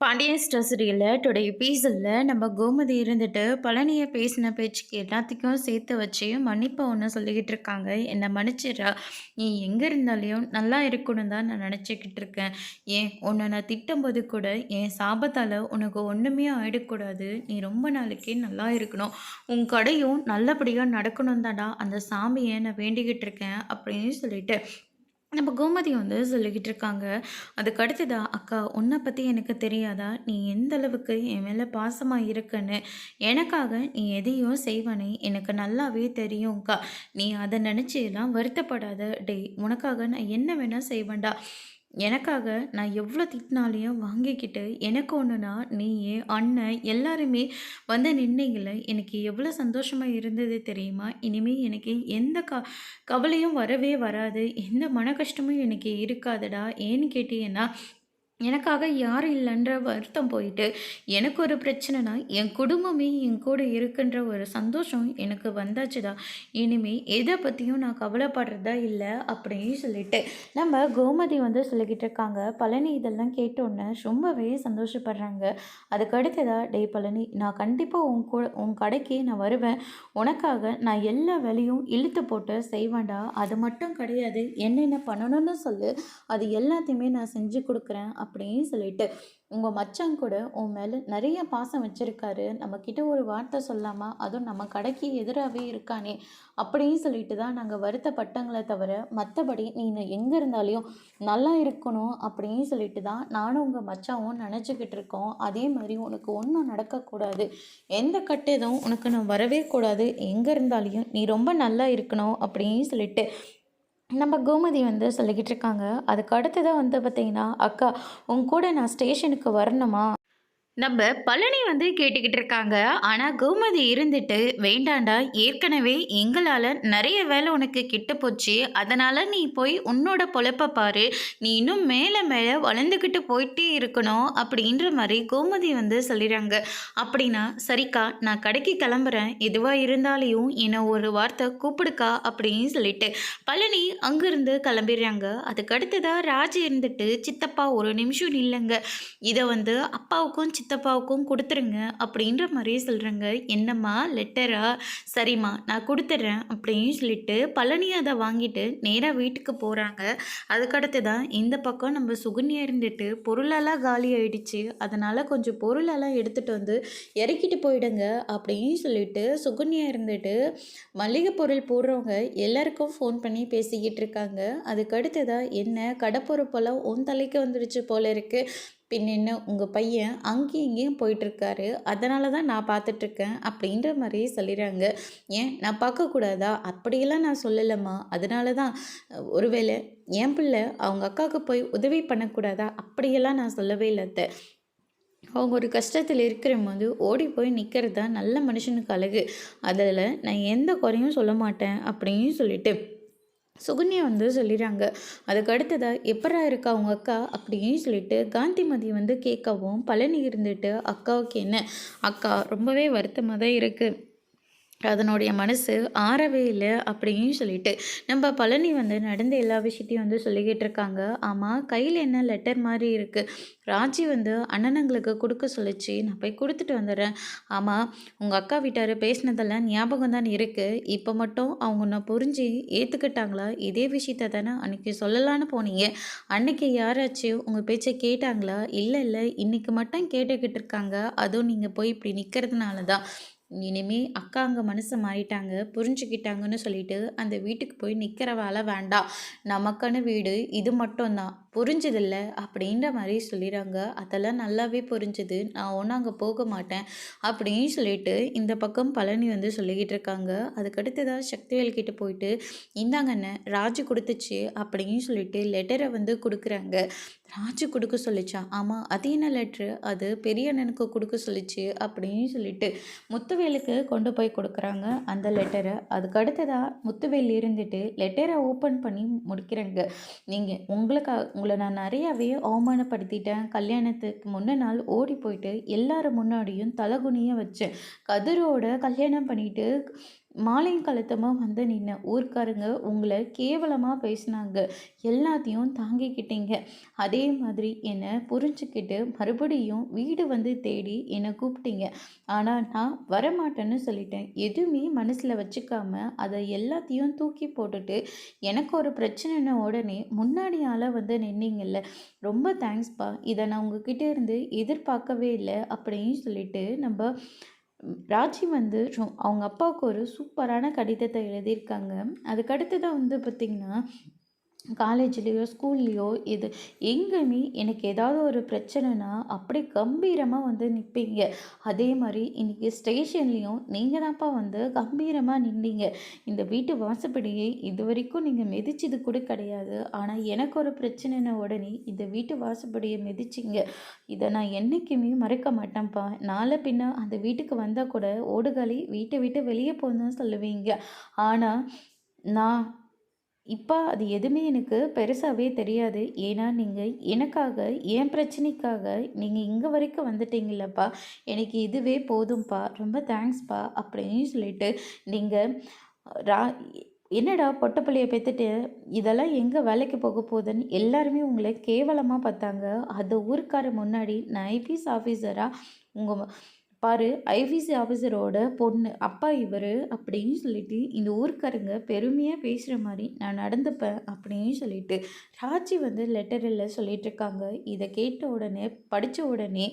Pandian store சீரியல்ல today எபிசோட்ல நம்ம கோமதி இருந்துட்டு பழனிய பேசின பேச்சுக்கு எல்லாத்துக்கும் சேர்த்து வச்சு மன்னிப்பை ஒன்று சொல்லிக்கிட்டு இருக்காங்க. என்னை மன்னிச்சிடுறா, நீ எங்கே இருந்தாலையும் நல்லா இருக்கணும் தான் நான் நினச்சிக்கிட்டு இருக்கேன். ஏன் உன்னை நான் திட்டும்போது கூட என் சாபத்தால் உனக்கு ஒன்றுமே ஆயிடக்கூடாது, நீ ரொம்ப நாளைக்கு நல்லா இருக்கணும், உன் கடையும் நல்லபடியாக நடக்கணும் தான்டா அந்த சாமியை நான் வேண்டிக்கிட்டு இருக்கேன் அப்படின்னு சொல்லிட்டு நம்ம கோமதி வந்து சொல்லிக்கிட்டு இருக்காங்க. அதுக்கு அடுத்ததா, "அக்கா உன்னை பற்றி எனக்கு தெரியாதா? நீ எந்த அளவுக்கு என் மேலே பாசமாக இருக்கன்னு. எனக்காக நீ எதையும் செய்வனே எனக்கு நல்லாவே தெரியும்க்கா. நீ அதை நினச்சிலாம் வருத்தப்படாத. டேய் உனக்காக நான் என்ன வேணால் செய்வேன்டா. எனக்காக நான் எவ்வளோ திட்டினாலையும் வாங்கிக்கிட்டு எனக்கு ஒன்றுனா நீயே அண்ணன் எல்லாருமே வந்து நின்னீங்கள, எனக்கு எவ்வளோ சந்தோஷமாக இருந்தது தெரியுமா? இனிமேல் எனக்கு எந்த கவலையும் வரவே வராது, எந்த மன கஷ்டமும் எனக்கு இருக்காதுடா. ஏன்னு கேட்டீங்கன்னா எனக்காக யாரும் இல்லைன்ற வருத்தம் போயிட்டு, எனக்கு ஒரு பிரச்சனைனா, என் குடும்பமே என் கூட இருக்குன்ற ஒரு சந்தோஷம் எனக்கு வந்தாச்சுடா. இனிமே எதை பற்றியும் நான் கவலைப்படுறதா இல்லை அப்படின்னு சொல்லிட்டு, நம்ம கோமதி வந்து சொல்லிக்கிட்டு இருக்காங்க. பழனி இதெல்லாம் கேட்டோன்னே ரொம்பவே சந்தோஷப்படுறாங்க. அதுக்கு அடுத்ததா, "டேய் பழனி, நான் கண்டிப்பாக உன் கடைக்கு நான் வருவேன். உனக்காக நான் எல்லா வேலையும் இழுத்து போட்டு செய்வேன்டா. அது மட்டும் கிடையாது, என்னென்ன பண்ணணும்னு சொல்லு, அது எல்லாத்தையுமே நான் செஞ்சு கொடுக்குறேன்." அப்படின்னு சொல்லிட்டு, உங்கள் மச்சான் கூட உன் மேலே நிறைய பாசம் வச்சுருக்காரு, நம்மக்கிட்ட ஒரு வார்த்தை சொல்லாமா, அதுவும் நம்ம கடைக்கு எதிராகவே இருக்கானே அப்படின்னு சொல்லிட்டு தான் நாங்கள் வருத்தப்பட்டங்களே தவிர, மற்றபடி நீ எங்கே இருந்தாலையும் நல்லா இருக்கணும் அப்படின்னு சொல்லிட்டு தான் நானும் உங்கள் மச்சாவும் நினச்சிக்கிட்டு இருக்கோம். அதே மாதிரி உனக்கு ஒன்றும் நடக்கக்கூடாது, எந்த கட்டதும் உனக்கு நான் வரவே கூடாது, எங்கே இருந்தாலையும் நீ ரொம்ப நல்லா இருக்கணும் அப்படின்னு சொல்லிட்டு நம்ம கோமதி வந்து சொல்லிக்கிட்டு இருக்காங்க. அதுக்கு அடுத்ததாக வந்து பார்த்தீங்கன்னா, "அக்கா உன் கூட நான் ஸ்டேஷனுக்கு வரணுமா?" நம்ம பழனி வந்து கேட்டுக்கிட்டு இருக்காங்க. ஆனால் கோமதி இருந்துட்டு, "வேண்டாண்டா, ஏற்கனவே எங்களால் நிறைய வேலை உனக்கு கிட்ட போச்சு, அதனால் நீ போய் உன்னோட பொழப்ப பாரு, நீ இன்னும் மேலே மேலே வளர்ந்துக்கிட்டு போயிட்டே இருக்கணும்." அப்படின்ற மாதிரி கோமதி வந்து சொல்லிடுறாங்க. "அப்படின்னா சரிக்கா, நான் கடைக்கு கிளம்புறேன், எதுவாக இருந்தாலையும் என்னை ஒரு வார்த்தை கூப்பிடுக்கா." அப்படின்னு சொல்லிட்டு பழனி அங்கேருந்து கிளம்பிடுறாங்க. அதுக்கு அடுத்ததாக ராஜி இருந்துட்டு, "சித்தப்பா ஒரு நிமிஷம் நில்லுங்க, இதை வந்து அப்பாவுக்கும் சித்தப்பாவுக்கும் கொடுத்துருங்க." அப்படின்ற மாதிரியே சொல்கிறாங்க. "என்னம்மா லெட்டரா? சரிம்மா நான் கொடுத்துட்றேன்." அப்படின்னு சொல்லிட்டு பழனி அதை வாங்கிட்டு நேராக வீட்டுக்கு போகிறாங்க. அதுக்கடுத்து தான் இந்த பக்கம் நம்ம சுகன்யா இருந்துட்டு, "பொருளெல்லாம் காலி ஆயிடுச்சு, அதனால் கொஞ்சம் பொருளெல்லாம் எடுத்துகிட்டு வந்து இறக்கிட்டு போயிடுங்க." அப்படின்னு சொல்லிட்டு சுகன்யா இருந்துட்டு மளிகை பொருள் போடுறவங்க எல்லாருக்கும் ஃபோன் பண்ணி பேசிக்கிட்டு இருக்காங்க. அதுக்கடுத்து தான், "என்ன கடை பொறுப்பெல்லாம் உன் தலைக்கு வந்துடுச்சு போல இருக்குது, பின் என்ன உங்கள் பையன் அங்கேயும் இங்கேயும் போயிட்டுருக்காரு, அதனால தான் நான் பார்த்துட்ருக்கேன்." அப்படின்ற மாதிரியே சொல்லிடுறாங்க. "ஏன் நான் பார்க்கக்கூடாதா?" "அப்படியெல்லாம் நான் சொல்லலைம்மா, அதனால தான் ஒருவேளை என் பிள்ளை அவங்க அக்காவுக்கு போய் உதவி பண்ணக்கூடாதா?" "அப்படியெல்லாம் நான் சொல்லவே இல்லை அத்தை, அவங்க ஒரு கஷ்டத்தில் இருக்கிறபோது ஓடி போய் நிற்கிறது தான் நல்ல மனுஷனுக்கு அழகு, அதில் நான் எந்த குறையும் சொல்ல மாட்டேன்." அப்படின்னு சொல்லிட்டு சுகன்யா வந்து சொல்லிடுறாங்க. அதுக்கு அடுத்ததா, "எப்பரா இருக்கா உங்க அக்கா?" அப்படின்னு சொல்லிட்டு காந்திமதி வந்து கேட்கவும், பழனி இருந்துட்டு, "அக்காவுக்கு என்ன? அக்கா ரொம்பவே வருத்தமாக தான் இருக்குது, அதனுடைய மனசு ஆறவே இல்லை." அப்படின்னு சொல்லிட்டு நம்ம பழனி வந்து நடந்த எல்லா விஷயத்தையும் வந்து சொல்லிக்கிட்டு இருக்காங்க. "ஆமாம், கையில் என்ன லெட்டர் மாதிரி இருக்குது, ராஜி வந்து அண்ணனுங்களுக்கு கொடுக்க சொல்லிச்சு, நான் போய் கொடுத்துட்டு வந்துடுறேன்." "ஆமாம், உங்கள் அக்கா வீட்டார் பேசினதெல்லாம் ஞாபகம் தான் இருக்குது, இப்போ மட்டும் அவங்க உன்னை புரிஞ்சு ஏற்றுக்கிட்டாங்களா? இதே விஷயத்த தானே அன்றைக்கி சொல்லலான்னு போனீங்க, அன்றைக்கி யாராச்சும் உங்கள் பேச்சை கேட்டாங்களா?" "இல்லை இல்லை, இன்றைக்கி மட்டும் கேட்டுக்கிட்டு இருக்காங்க, அதுவும் நீங்கள் போய் இப்படி நிற்கிறதுனால தான். இனிமே அக்கா அங்கே மனசை மாறிட்டாங்க, புரிஞ்சுக்கிட்டாங்கன்னு சொல்லிட்டு அந்த வீட்டுக்கு போய் நிற்கிற வேலை வேண்டாம், நமக்கான வீடு இது மட்டும்தான், புரிஞ்சதில்ல." அப்படின்ற மாதிரி சொல்லிடுறாங்க. "அதெல்லாம் நல்லாவே புரிஞ்சுது, நான் ஒன்றும் அங்கே போக மாட்டேன்." அப்படின்னு சொல்லிட்டு இந்த பக்கம் பழனி வந்து சொல்லிக்கிட்டு இருக்காங்க. அதுக்கடுத்ததாக சக்திவேல் கிட்ட போயிட்டு, "இந்தாங்க அண்ணன், ராஜு கொடுத்துச்சு." அப்படின்னு சொல்லிட்டு லெட்டரை வந்து கொடுக்குறாங்க. "ராஜு கொடுக்க சொல்லிச்சா?" "ஆமாம், அது என்ன லெட்ரு?" "அது பெரிய அண்ணனுக்கு கொடுக்க சொல்லிச்சு." அப்படின்னு சொல்லிட்டு முத்துவேலுக்கு கொண்டு போய் கொடுக்குறாங்க அந்த லெட்டரை. அதுக்கு அடுத்ததாக முத்துவேல் இருந்துட்டு லெட்டரை ஓப்பன் பண்ணி முடிக்கிறேங்க. "நீங்கள் உங்களை நான் நிறையாவே அவமானப்படுத்திட்டேன், கல்யாணத்துக்கு முன்ன நாள் ஓடி போயிட்டு எல்லாரும் முன்னாடியும் தலகுனிய வச்சேன், கதிரோட கல்யாணம் பண்ணிட்டு மாலையும் வந்து நின்ன ஊர்க்காரங்க உங்களை கேவலமா பேசினாங்க. எல்லாத்தையும் தாங்கிக்கிட்டீங்க. அதே மாதிரி என்னை புரிஞ்சுக்கிட்டு மறுபடியும் வீடு வந்து தேடி என்னை கூப்பிட்டீங்க. ஆனா நான் வரமாட்டேன்னு சொல்லிட்டேன். எதுவுமே மனசுல வச்சுக்காம அதை எல்லாத்தையும் தூக்கி போட்டுட்டு எனக்கு ஒரு பிரச்சனைன உடனே முன்னாடி ஆளா வந்து நின்னீங்கல்ல. ரொம்ப தேங்க்ஸ்ப்பா. இதை நான் உங்ககிட்ட இருந்து எதிர்பார்க்கவே இல்லை அப்படின்னு சொல்லிட்டு ராஜி வந்து அவங்க அப்பாவுக்கு ஒரு சூப்பரான கடிதத்தை எழுதியிருக்காங்க. அதுக்கு அடுத்ததா வந்து பார்த்திங்கன்னா, காலேஜ்லேயோ ஸ்கூல்லேயோ இது எங்கேயுமே எனக்கு ஏதாவது ஒரு பிரச்சனைனா அப்படியே கம்பீரமாக வந்து நிற்பீங்க. அதே மாதிரி இன்றைக்கி ஸ்டேஷன்லேயும் நீங்கள் தான்ப்பா வந்து கம்பீரமாக நின்றீங்க. இந்த வீட்டு வாசப்படியை இது வரைக்கும் நீங்கள் மிதிச்சது கூட கிடையாது. ஆனால் எனக்கு ஒரு பிரச்சனைன உடனே இந்த வீட்டு வாசப்படியை மிதிச்சிங்க. இதை நான் என்றைக்குமே மறக்க மாட்டேன்ப்பா. நாளை பின்ன அந்த வீட்டுக்கு வந்தால் கூட ஓடுகாலி வீட்டை விட்டு வெளியே போகணுன்னு சொல்லுவீங்க. ஆனால் நான் இப்ப அது எதுவுமே எனக்கு பெருசாவே தெரியாது. ஏன்னா, நீங்க எனக்காக, என் பிரச்சனைக்காக நீங்க இங்க வரைக்கும் வந்துட்டீங்கல்லப்பா! எனக்கு இதுவே போதும்ப்பா. ரொம்ப தேங்க்ஸ்ப்பா அப்படின்னு சொல்லிட்டு, நீங்க ரா என்னடா பொட்ட புள்ளைய பெத்துட்டு, இதெல்லாம் எங்க வேலைக்கு போக போகுதுன்னு எல்லாருமே உங்கள கேவலமா பார்த்தாங்க. அது ஊர்க்கார முன்னாடி நான் ஐபிஎஸ் ஆஃபீஸரா உங்க பாரு ஐபிசி ஆஃபீஸரோட பொண்ணு அப்பா இவர் அப்படின்னு சொல்லிட்டு இந்த ஊருக்காரங்க பெருமையாக பேசுகிற மாதிரி நான் நடந்துப்பேன் அப்படின்னு சொல்லிட்டு ராஜி வந்து லெட்டரில் சொல்லிட்டு இருக்காங்க. இதை கேட்ட உடனே படித்த உடனே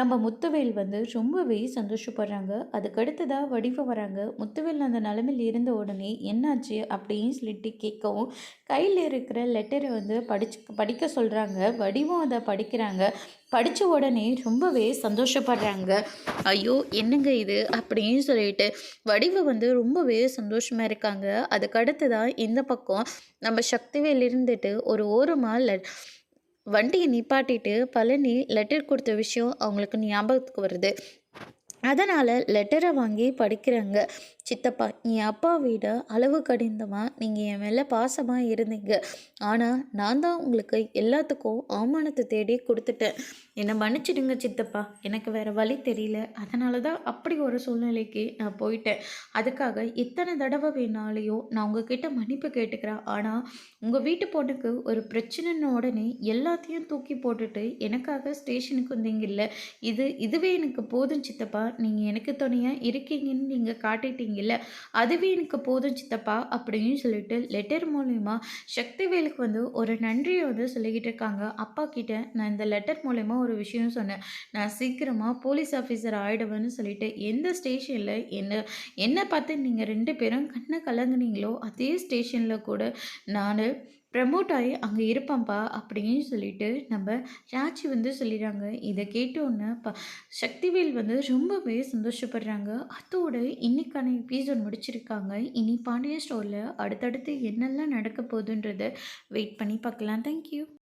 நம்ம முத்துவேல் வந்து ரொம்பவே சந்தோஷப்படுறாங்க. அதுக்கடுத்ததாக வடிவம் வராங்க. முத்துவேல் அந்த நிலமையில் இருந்த உடனே என்னாச்சு அப்படின்னு சொல்லிட்டு கேட்கவும் கையில் இருக்கிற லெட்டரை வந்து படிக்க சொல்கிறாங்க. வடிவம் அதை படிக்கிறாங்க. படித்த உடனே ரொம்பவே சந்தோஷப்படுறாங்க. ஐயோ என்னங்க இது அப்படின்னு சொல்லிட்டு வடிவு வந்து ரொம்பவே சந்தோஷமாக இருக்காங்க. அதுக்கு அடுத்ததான் இந்த பக்கம் நம்ம சக்திவேல் இருந்துட்டு ஒரு ஓரமாக வண்டியை நிப்பாட்டிட்டு பழனி லெட்டர் கொடுத்த விஷயம் அவங்களுக்கு ஞாபகத்துக்கு வருது. அதனால் லெட்டரை வாங்கி படிக்கிறாங்க. சித்தப்பா, என் அப்பா விட அளவு கடிந்தமாக நீங்கள் என் மேலே பாசமாக இருந்தீங்க. ஆனால் நான் தான் உங்களுக்கு எல்லாத்துக்கும் அவமானத்தை தேடி கொடுத்துட்டேன். என்னை மன்னிச்சிடுங்க சித்தப்பா. எனக்கு வேறு வழி தெரியல. அதனால தான் அப்படி ஒரு சூழ்நிலைக்கு நான் போயிட்டேன். அதுக்காக எத்தனை தடவை வேணாலையும் நான் உங்ககிட்ட மன்னிப்பு கேட்டுக்கிறேன். ஆனால் உங்கள் வீட்டு பொண்ணுக்கு ஒரு பிரச்சனைன்னு உடனே எல்லாத்தையும் தூக்கி போட்டுட்டு எனக்காக ஸ்டேஷனுக்கு வந்தீங்கல்ல. இதுவே எனக்கு போதும் சித்தப்பா. நீங்கள் எனக்கு துணையாக இருக்கீங்கன்னு நீங்கள் காட்டிட்டீங்கல்ல. அதுவே எனக்கு போதும் சித்தப்பா அப்படின்னு சொல்லிட்டு லெட்டர் மூலயமா சக்திவேலுக்கு வந்து ஒரு நன்றியை வந்து சொல்லிக்கிட்டு இருக்காங்க. அப்பா கிட்ட நான் இந்த லெட்டர் மூலயமா ஒரு விஷயம் சொன்னேன். நான் சீக்கிரமாக போலீஸ் ஆஃபீஸர் ஆகிடுவேன்னு சொல்லிட்டு எந்த ஸ்டேஷனில் என்ன பார்த்து நீங்கள் 2 பேரும் கண்ணை கலங்குனீங்களோ அதே ஸ்டேஷனில் கூட நான் ப்ரமோட் ஆகி அங்கே இருப்பேன்ப்பா அப்படின்னு சொல்லிட்டு நம்ம ராஜி வந்து சொல்லிடுறாங்க. இதை கேட்டோன்னே சக்திவேல் வந்து ரொம்பவே சந்தோஷப்படுறாங்க. அதோட இன்னைக்கான எபிசோட் முடிச்சிருக்காங்க. இனி பாண்டியன் ஸ்டோரில் அடுத்தடுத்து என்னெல்லாம் நடக்க போகுதுன்றதை வெயிட் பண்ணி பார்க்கலாம். தேங்க்யூ.